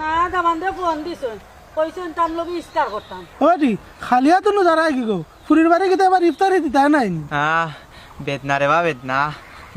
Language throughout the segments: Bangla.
না দামান্দে ফোন দিছুন কইছুন তার লগে ইফতার করতাম ওটি খালিয়া তুনু যারা কি গো ফুরির বাড়ি গিয়ে আবার ইফতারি দিতা নাই বেদনা রে বা বেদনা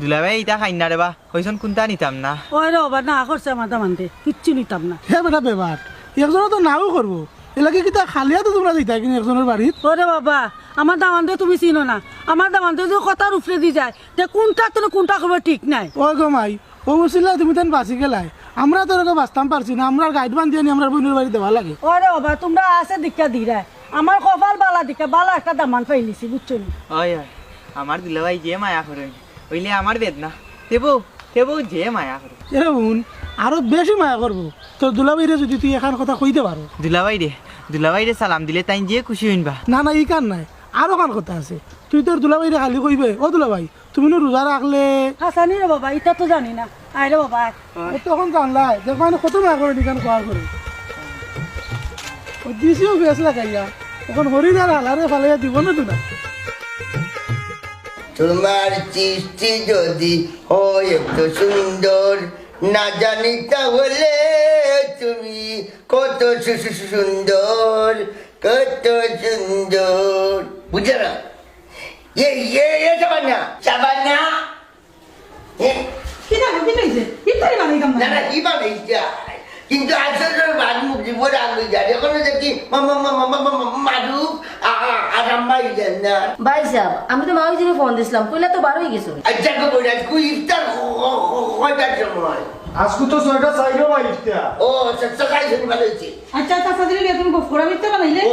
দুলাভাই ইটা খাই না রে বা কইছন কোনটা নিতাম না ওই রে বাবা না করছে আমার দামান্দে কিচ্ছু নিতাম না হে বেটা বেবার একজনও তো নাও করবো এলাকি কিতা খালিয়া তো তোমরা দিতা কিনা একজনের বাড়িত ওরে বাবা আমার দামান্দে তুমি চিনো না আমার দামান্দে যে কথার উপরে দি যায় যে কোনটা তুমি কোনটা করবে ঠিক নাই ওই গো মাই ও বলছিল তুমি তেন বাঁচি গেলাই আমরা তো এরকম বাঁচতাম পারছি না আমরা গাইড বান দিয়ে আমরা বোনের বাড়ি দেওয়া লাগে ওরে বাবা তোমরা আছে দীক্ষা দিরাই আমার কপাল বালা দিকে বালা একটা দামান পাইলিছি বুঝছো নি ওই আমার দুলাভাই যে মায়া করে ওইলে আমার বেদনা তেবো তেবো যে মায়া করে এরকম আরো বেশি মায়া করবো তোর দুলাবাইরে যদি তুই এখান কথা কইতে পারো দুলাভাই রে সালাম দিলে তাই যে খুশি হইনবা না না ই কান নাই আরো কান কথা আছে তুই তোর দুলাবাইরে খালি কইবে ও দুলাভাই তুমি না রোজা রাখলে হাসানি রে বাবা এটা তো জানি না আয় রে বাবা ও তখন জানলাই যে মানে কত মায়া করে নিকান কোয়া করে ও দিছিও বেশ লাগাইয়া এখন হরিদার হালারে ফালাইয়া দিব না তুই না তোমার সৃষ্টি যদি হয় এত সুন্দর না জানি তাহলে তুমি কত সুন্দর কত সুন্দর বুঝে না সাবান্না সাবান্না না না কি বানাইছে কিন্তু আসলে বাদ মুখ দিব রাখবে যার এখন দেখি মারুফ আরাম্মাই যান না ভাই সাহেব আমি তো মাউজিরে ফোন দিছিলাম কইলা তো বারোই গেছো আচ্ছা কবর আজকে ইফতার কয়টার সময় আজকে তো 6টা চাইলো ভাই ইফতার ও সকাল শুনি ভালো হয়েছে আচ্ছা চাচা দিলে তুমি গোফরা মিথ্যা বানাইলে ও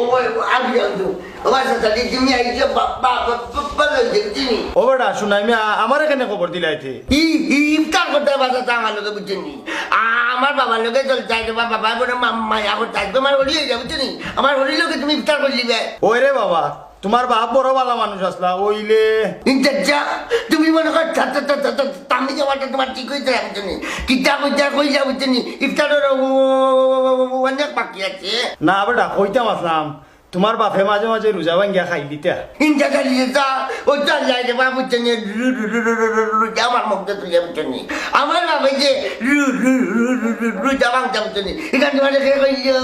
আমি জানতো আমার সাথে তুমি আইছো বাবা ভালো হয়েছে চিনি ও বেটা শুন আমি আমার এখানে খবর দিলাইতে ইফতার করতে বাসা তা আমার লোকে বুঝছেনি আমার বাবার লোকে চল চাইতো বাবা বলে মায়া করতে আসবে আমার হরি হয়ে যাবে বুঝছেনি আমার হরি লোকে তুমি ইফতার করলিবে ওই রে বাবা তোমার বাপ বড় ভালো মানুষ আসলা ওইলে ইন্টারজা তুমি মনে কর তামি যাওয়াটা তোমার ঠিক হয়েছে বুঝছেনি কিতা কইতা কই যা বুঝছেনি ইফতারের অনেক বাকি আছে না বেটা কইতাম আসলাম তোমার বাপে মাঝে মাঝে রোজা ভাঙ্গিয়া খাই দিতে ইন্টা চালিয়ে যা ও চাল যায় রে বাবু বুঝছেনি আমার মুখটা তুলে বুঝছেনি আমার বাবা যে রুজা ভাঙতে বুঝছেনি এখান থেকে খেয়ে কইল